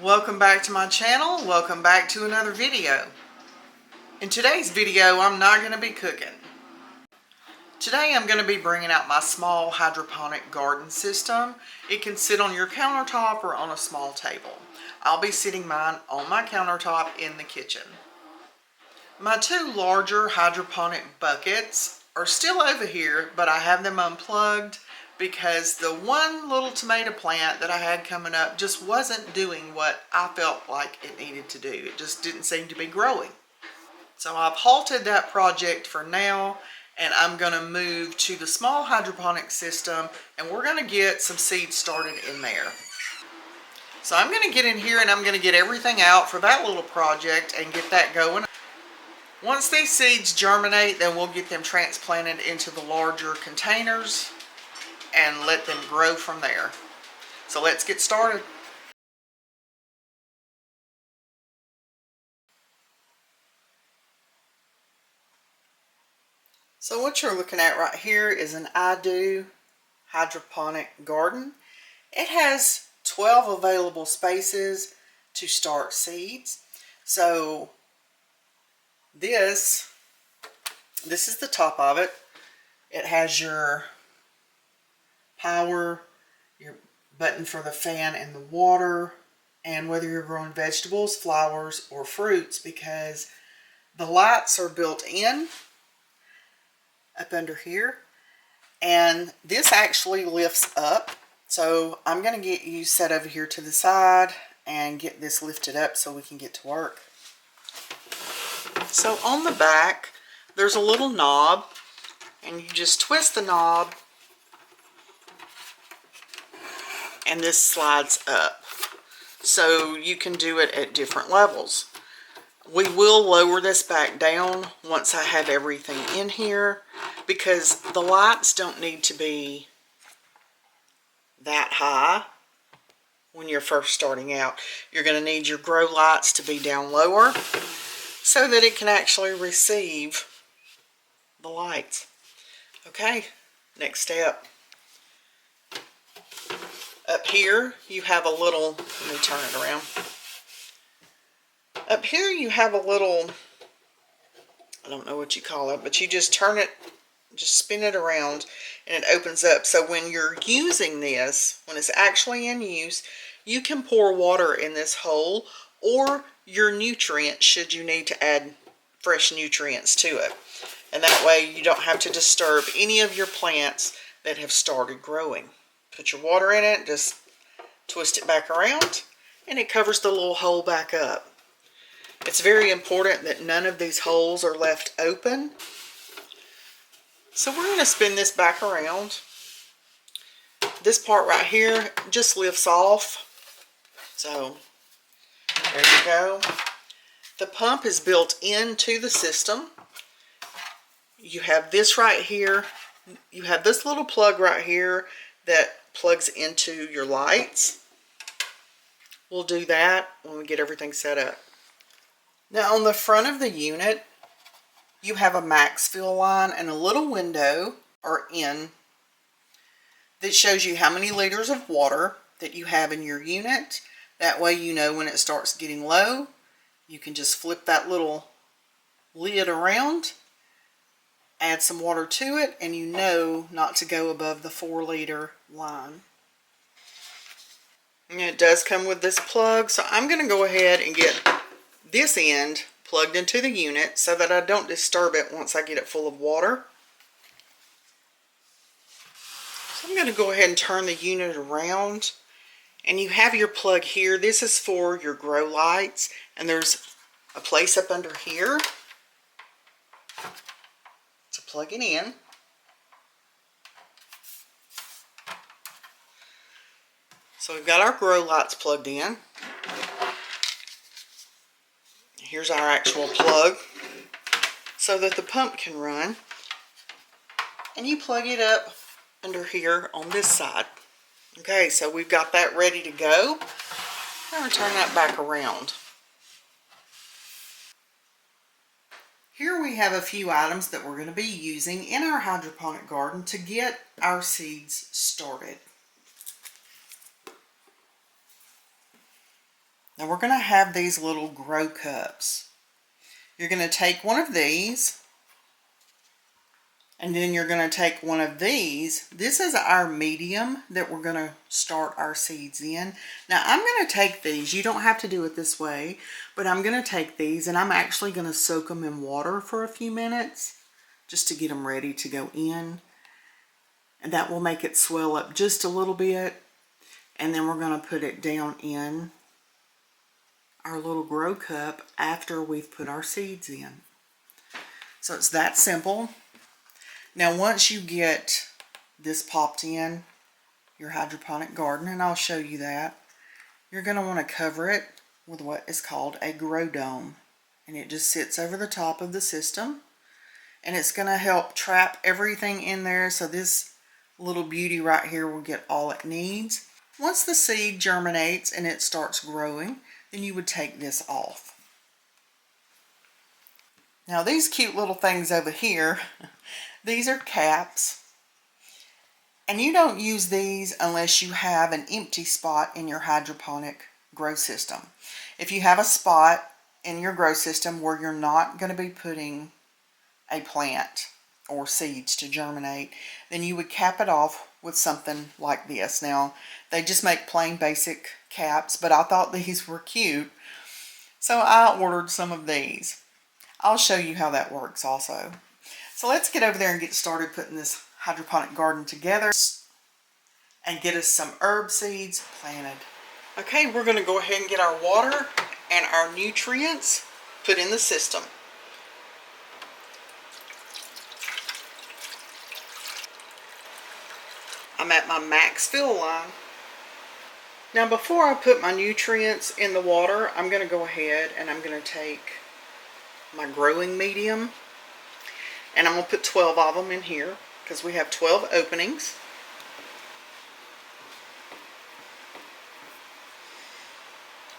Welcome back to my channel. Welcome back to another video. In today's video, I'm not going to be cooking. Today I'm going to be bringing out my small hydroponic garden system. It can sit on your countertop or on a small table. I'll be sitting mine on my countertop in the kitchen. My two larger hydroponic buckets are still over here, but I have them unplugged because the one little tomato plant that I had coming up just wasn't doing what I felt like it needed to do. It just didn't seem to be growing. So I've halted that project for now, and I'm going to move to the small hydroponic system, and we're going to get some seeds started in there. So I'm going to get in here and I'm going to get everything out for that little project and get that going. Once these seeds germinate, then we'll get them transplanted into the larger containers and let them grow from there. So let's get started. So what you're looking at right here is an hydroponic garden. It has 12 available spaces to start seeds. So this is the top of it. It has your power, your button for the fan and the water, and whether you're growing vegetables, flowers, or fruits, because the lights are built in up under here, and this actually lifts up. So I'm going to get you set over here to the side and get this lifted up so we can get to work. So on the back there's a little knob, and you just twist the knob and this slides up. So you can do it at different levels. We will lower this back down once I have everything in here, because the lights don't need to be that high when you're first starting out. You're going to need your grow lights to be down lower so that it can actually receive the lights. Okay, next step. Up here you have a little, let me turn it around. Up here you have a little, I don't know what you call it, but you just turn it, just spin it around, and it opens up. So when you're using this, when it's actually in use, you can pour water in this hole, or your nutrients should you need to add fresh nutrients to it. And that way you don't have to disturb any of your plants that have started growing. Put your water in it, just twist it back around, and it covers the little hole back up. It's very important that none of these holes are left open. So we're going to spin this back around. This part right here just lifts off. So there you go. The pump is built into the system. You have this right here. You have this little plug right here that plugs into your lights. We'll do that when we get everything set up. Now on the front of the unit, you have a max fill line and a little window or in that shows you how many liters of water that you have in your unit. That way you know when it starts getting low, you can just flip that little lid around, add some water to it, and you know not to go above the 4-liter line. And it does come with this plug, so I'm going to go ahead and get this end plugged into the unit so that I don't disturb it once I get it full of water. So I'm going to go ahead and turn the unit around, and you have your plug here. This is for your grow lights, and there's a place up under here to plug it in. So we've got our grow lights plugged in. Here's our actual plug so that the pump can run. And you plug it up under here on this side. Okay, so we've got that ready to go. I'm going to turn that back around. Here we have a few items that we're going to be using in our hydroponic garden to get our seeds started. Now we're going to have these little grow cups. You're going to take one of these, and then you're going to take one of these. This is our medium that we're going to start our seeds in. Now I'm going to take these. You don't have to do it this way, but I'm going to take these and I'm actually going to soak them in water for a few minutes just to get them ready to go in. And that will make it swell up just a little bit. And then we're going to put it down in our little grow cup after we've put our seeds in. So it's that simple. Now once you get this popped in your hydroponic garden, and I'll show you that, you're going to want to cover it with what is called a grow dome. And it just sits over the top of the system. And it's going to help trap everything in there, so this little beauty right here will get all it needs. Once the seed germinates and it starts growing, then you would take this off. Now these cute little things over here, these are caps. And you don't use these unless you have an empty spot in your hydroponic grow system. If you have a spot in your grow system where you're not going to be putting a plant or seeds to germinate, then you would cap it off with something like this. Now, they just make plain basic caps, but I thought these were cute, so I ordered some of these. I'll show you how that works also. So let's get over there and get started putting this hydroponic garden together and get us some herb seeds planted. Okay, we're going to go ahead and get our water and our nutrients put in the system. I'm at my max fill line. Now before I put my nutrients in the water, I'm going to go ahead and I'm going to take my growing medium and I'm going to put 12 of them in here because we have 12 openings.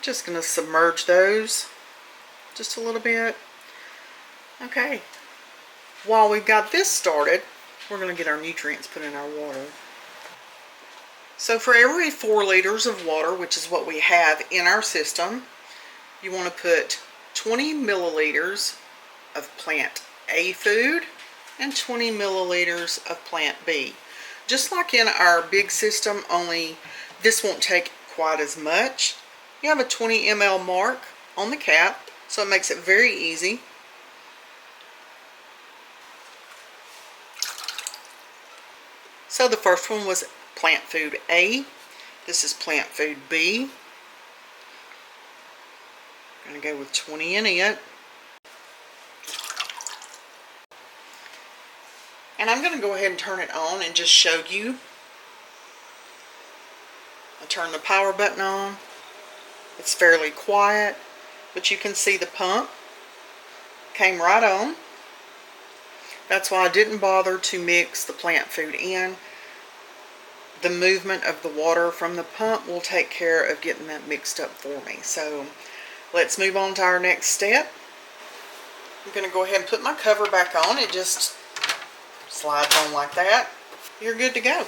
Just going to submerge those just a little bit. Okay, while we've got this started, we're going to get our nutrients put in our water. So for every 4 liters of water, which is what we have in our system, you want to put 20 milliliters of plant A food and 20 milliliters of plant B. Just like in our big system, only this won't take quite as much. You have a 20 ml mark on the cap, so it makes it very easy. So the first one was plant food A. This is plant food B. I'm going to go with 20 in it. And I'm going to go ahead and turn it on and just show you. I turn the power button on. It's fairly quiet, but you can see the pump came right on. That's why I didn't bother to mix the plant food in. The movement of the water from the pump will take care of getting that mixed up for me. So let's move on to our next step. I'm going to go ahead and put my cover back on. It just slides on like that. You're good to go.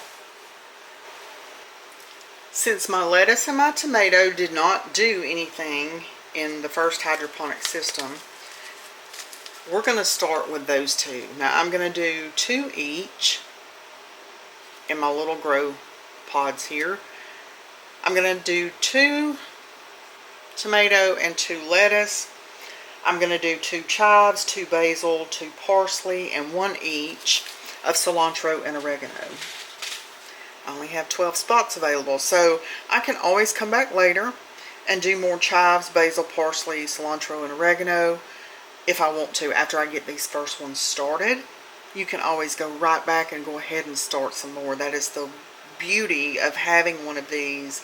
Since my lettuce and my tomato did not do anything in the first hydroponic system, we're going to start with those two. Now I'm going to do 2 each in my little grow pods here. I'm going to do 2 tomato and 2 lettuce. I'm going to do 2 chives, 2 basil, 2 parsley, and 1 each of cilantro and oregano. I only have 12 spots available, so I can always come back later and do more chives, basil, parsley, cilantro, and oregano if I want to after I get these first ones started. You can always go right back and go ahead and start some more. That is the beauty of having one of these.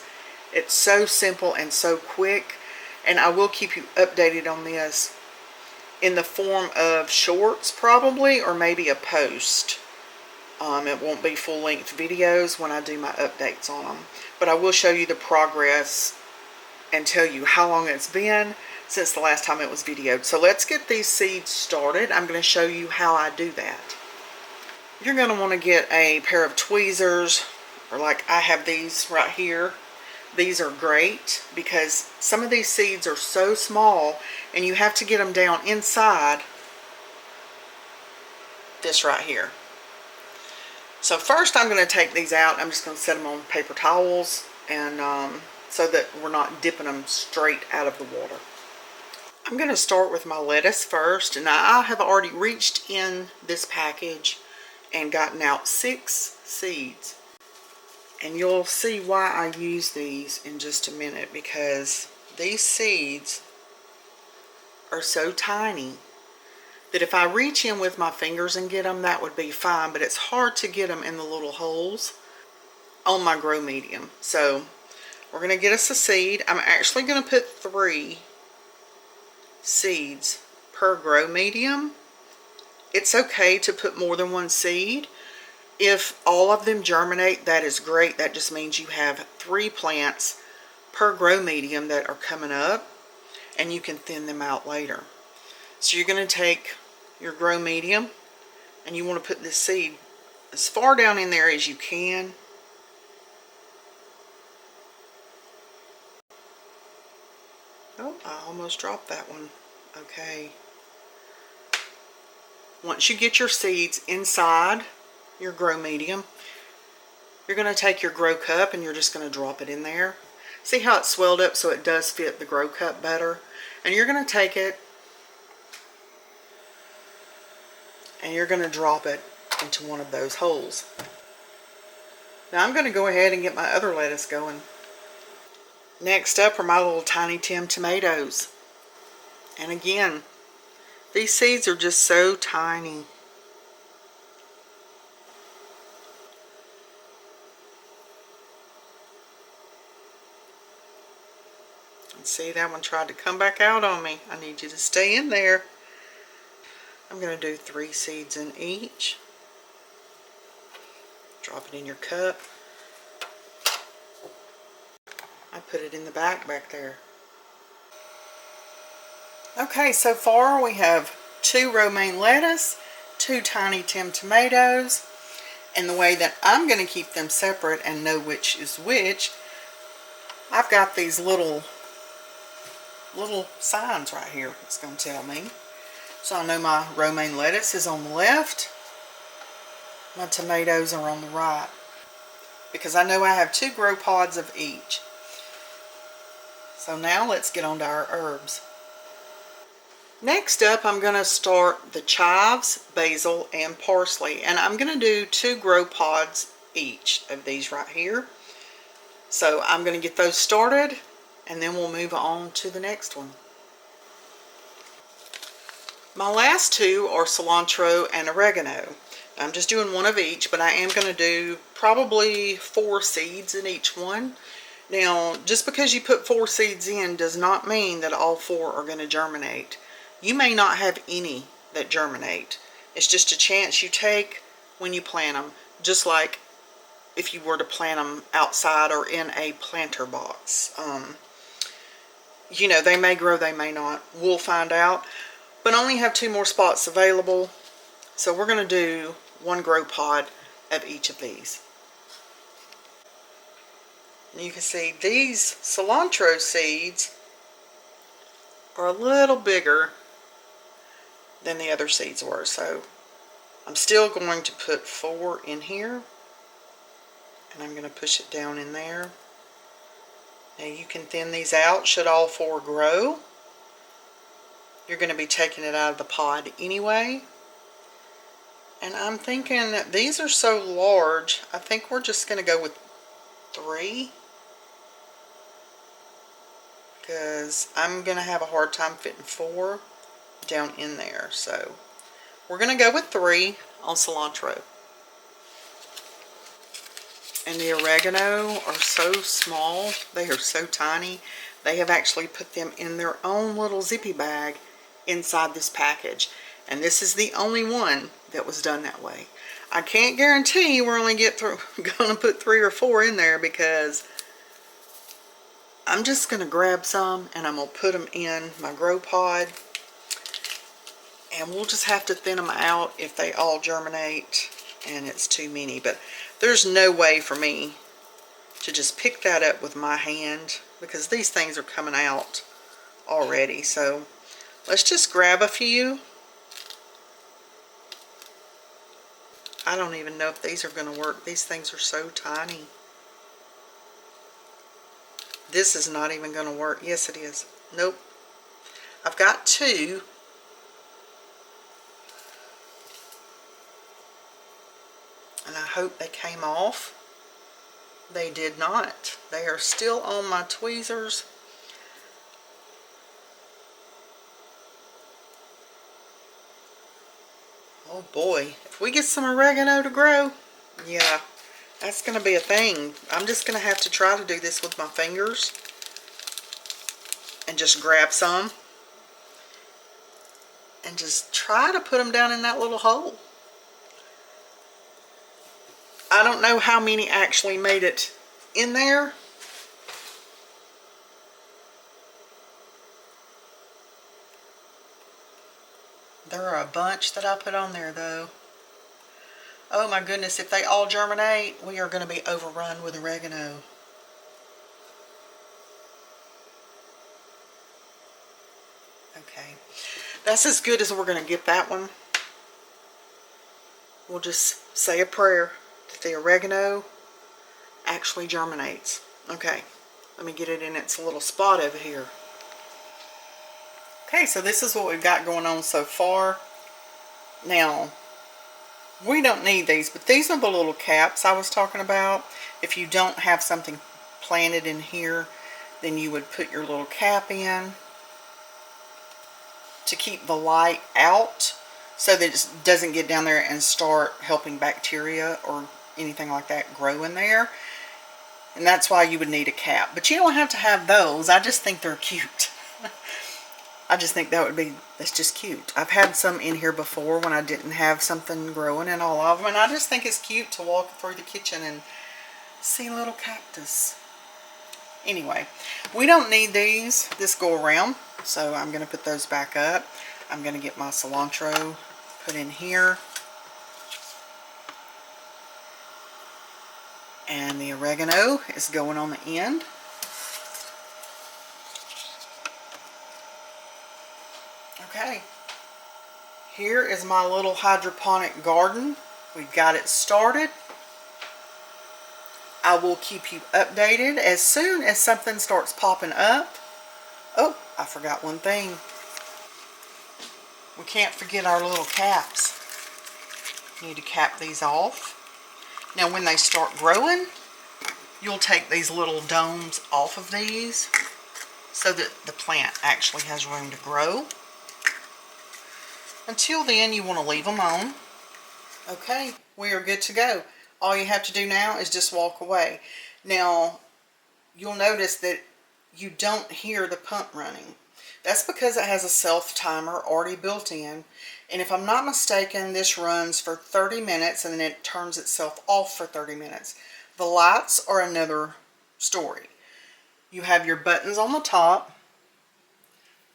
It's so simple and so quick, and I will keep you updated on this in the form of shorts probably, or maybe a post. It won't be full-length videos when I do my updates on them, but I will show you the progress and tell you how long it's been since the last time it was videoed. So let's get these seeds started. I'm going to show you how I do that. You're going to want to get a pair of tweezers, or like I have these right here. these are great because some of these seeds are so small and you have to get them down inside this right here. So first I'm going to take these out. I'm just going to set them on paper towels and so that we're not dipping them straight out of the water. I'm going to start with my lettuce first, and I have already reached in this package and gotten out 6 seeds. And you'll see why I use these in just a minute, because these seeds are so tiny that if I reach in with my fingers and get them, that would be fine, but it's hard to get them in the little holes on my grow medium. So we're going to get us a seed. I'm actually going to put 3 seeds per grow medium. It's okay to put more than 1 seed. If all of them germinate, that is great. That just means you have 3 plants per grow medium that are coming up, and you can thin them out later. So you're going to take your grow medium and you want to put this seed as far down in there as you can. Oh, I almost dropped that one. Okay. Once you get your seeds inside your grow medium, you're going to take your grow cup and you're just going to drop it in there. See how it's swelled up so it does fit the grow cup better? And you're going to take it and you're going to drop it into one of those holes. Now I'm going to go ahead and get my other lettuce going. Next up are my little tiny Tim tomatoes. And again, these seeds are just so tiny. And see, that one tried to come back out on me. I need you to stay in there. I'm going to do 3 seeds in each. Drop it in your cup. I put it in the back there. Okay, so far we have 2 romaine lettuce, 2 tiny Tim tomatoes, and the way that I'm going to keep them separate and know which is which, I've got these little signs right here. It's going to tell me. So I know my romaine lettuce is on the left, my tomatoes are on the right, because I know I have 2 grow pods of each. So now let's get on to our herbs. Next up, I'm going to start the chives, basil, and parsley, and I'm going to do 2 grow pods each of these right here. So I'm going to get those started and then we'll move on to the next one. My last 2 are cilantro and oregano. I'm just doing 1 of each, but I am going to do probably 4 seeds in each one. Now, just because you put 4 seeds in does not mean that all 4 are going to germinate. You may not have any that germinate. It's just a chance you take when you plant them, just like if you were to plant them outside or in a planter box. You know, they may grow, they may not. We'll find out. But I only have 2 more spots available, so we're going to do 1 grow pod of each of these. And you can see these cilantro seeds are a little bigger than the other seeds were, so I'm still going to put 4 in here, and I'm going to push it down in there. Now you can thin these out should all 4 grow. You're going to be taking it out of the pod anyway. And I'm thinking that these are so large, I think we're just going to go with 3. Because I'm going to have a hard time fitting 4 down in there. So we're going to go with 3 on cilantro. And the oregano are so small. They are so tiny. They have actually put them in their own little zippy bag inside this package. And this is the only one that was done that way. I can't guarantee we're only going to put 3 or 4 in there, because I'm just going to grab some and I'm going to put them in my grow pod. And we'll just have to thin them out if they all germinate and it's too many. But there's no way for me to just pick that up with my hand because these things are coming out already. So let's just grab a few. I don't even know if these are going to work. These things are so tiny. This is not even going to work. Yes, it is. Nope. I've got two. And I hope they came off. They did not. They are still on my tweezers. Oh boy, if we get some oregano to grow, yeah, that's going to be a thing. I'm just going to have to try to do this with my fingers and just grab some and just try to put them down in that little hole. I don't know how many actually made it in there. There are a bunch that I put on there though. Oh my goodness, if they all germinate, we are going to be overrun with oregano. Okay, that's as good as we're going to get that one. We'll just say a prayer that the oregano actually germinates. Okay, let me get it in its little spot over here. Okay, so this is what we've got going on so far. Now, we don't need these, but these are the little caps I was talking about. If you don't have something planted in here, then you would put your little cap in to keep the light out so that it doesn't get down there and start helping bacteria or anything like that grow in there. And that's why you would need a cap. But you don't have to have those. I just think they're cute. I just think that's just cute. I've had some in here before when I didn't have something growing in all of them. And I just think it's cute to walk through the kitchen and see little cactus. Anyway, we don't need these this go around. So I'm going to put those back up. I'm going to get my cilantro put in here. And the oregano is going on the end. Okay, here is my little hydroponic garden. We've got it started. I will keep you updated as soon as something starts popping up. Oh, I forgot one thing. We can't forget our little caps. Need to cap these off. Now when they start growing, you'll take these little domes off of these so that the plant actually has room to grow. Until then, you want to leave them on. Okay, we are good to go. All you have to do now is just walk away. Now, you'll notice that you don't hear the pump running. That's because it has a self-timer already built in. And if I'm not mistaken, this runs for 30 minutes and then it turns itself off for 30 minutes. The lights are another story. You have your buttons on the top.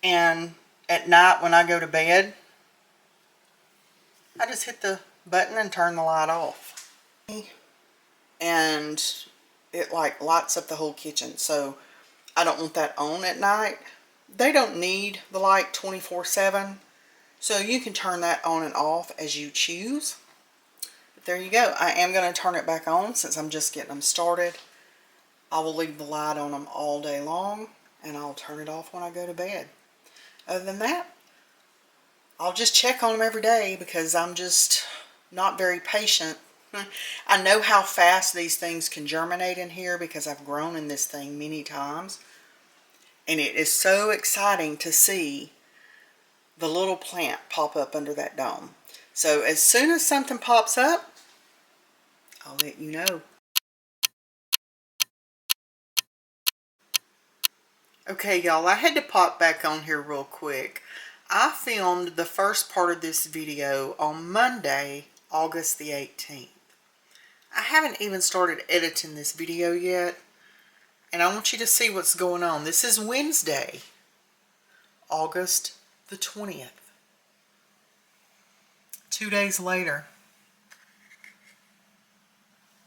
And at night when I go to bed, I just hit the button and turn the light off. And it like lights up the whole kitchen. So I don't want that on at night. They don't need the light 24/7. So you can turn that on and off as you choose. But there you go. I am going to turn it back on since I'm just getting them started. I will leave the light on them all day long. And I'll turn it off when I go to bed. Other than that, I'll just check on them every day because I'm just not very patient. I know how fast these things can germinate in here because I've grown in this thing many times. And it is so exciting to see the little plant pop up under that dome. So as soon as something pops up, I'll let you know. Okay, y'all, I had to pop back on here real quick. I filmed the first part of this video on Monday, August the 18th. I haven't even started editing this video yet, and I want you to see what's going on. This is Wednesday, August the 20th. 2 days later.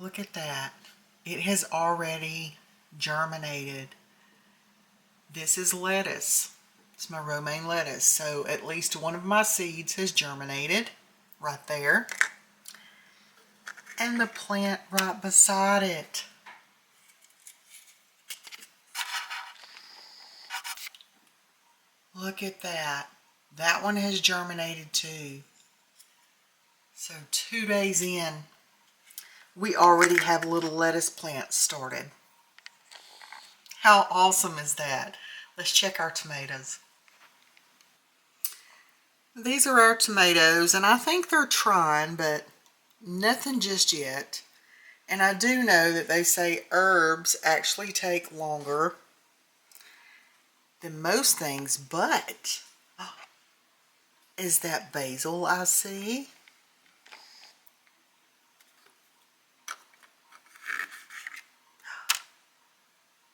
Look at that. It has already germinated. This is lettuce. It's my romaine lettuce. So at least one of my seeds has germinated right there. And the plant right beside it. Look at that. That one has germinated too. So 2 days in, we already have little lettuce plants started. How awesome is that? Let's check our tomatoes. These are our tomatoes, and I think they're trying, but nothing just yet. And I do know that they say herbs actually take longer than most things, but is that basil I see?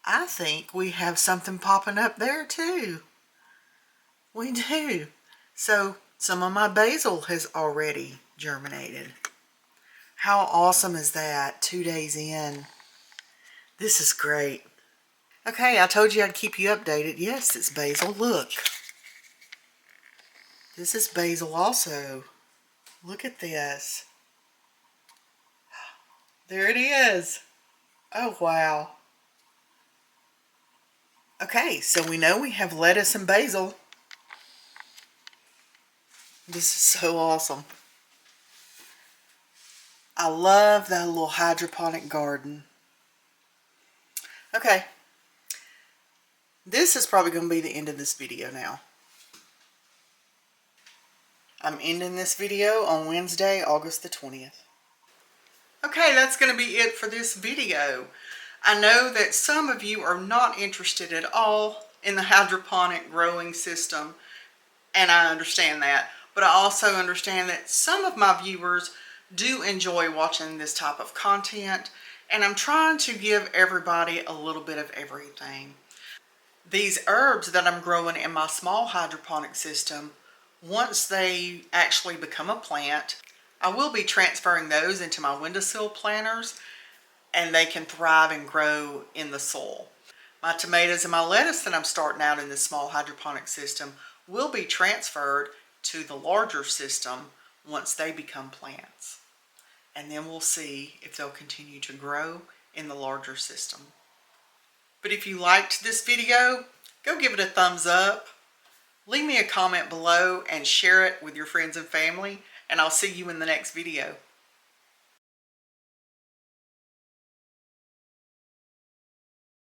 I think we have something popping up there too. We do. So some of my basil has already germinated. How awesome is that? 2 days in. This is great. Okay, I told you I'd keep you updated. Yes, it's basil. Look. This is basil also. Look at this. There it is. Oh, wow. Okay, so we know we have lettuce and basil. This is so awesome. I love that little hydroponic garden. Okay. This is probably going to be the end of this video now. I'm ending this video on Wednesday, August the 20th. Okay, that's going to be it for this video. I know that some of you are not interested at all in the hydroponic growing system, and I understand that. But I also understand that some of my viewers do enjoy watching this type of content, and I'm trying to give everybody a little bit of everything. These herbs that I'm growing in my small hydroponic system, once they actually become a plant, I will be transferring those into my windowsill planters, and they can thrive and grow in the soil. My tomatoes and my lettuce that I'm starting out in this small hydroponic system will be transferred to the larger system once they become plants. And then we'll see if they'll continue to grow in the larger system. But if you liked this video, go give it a thumbs up. Leave me a comment below and share it with your friends and family. And I'll see you in the next video.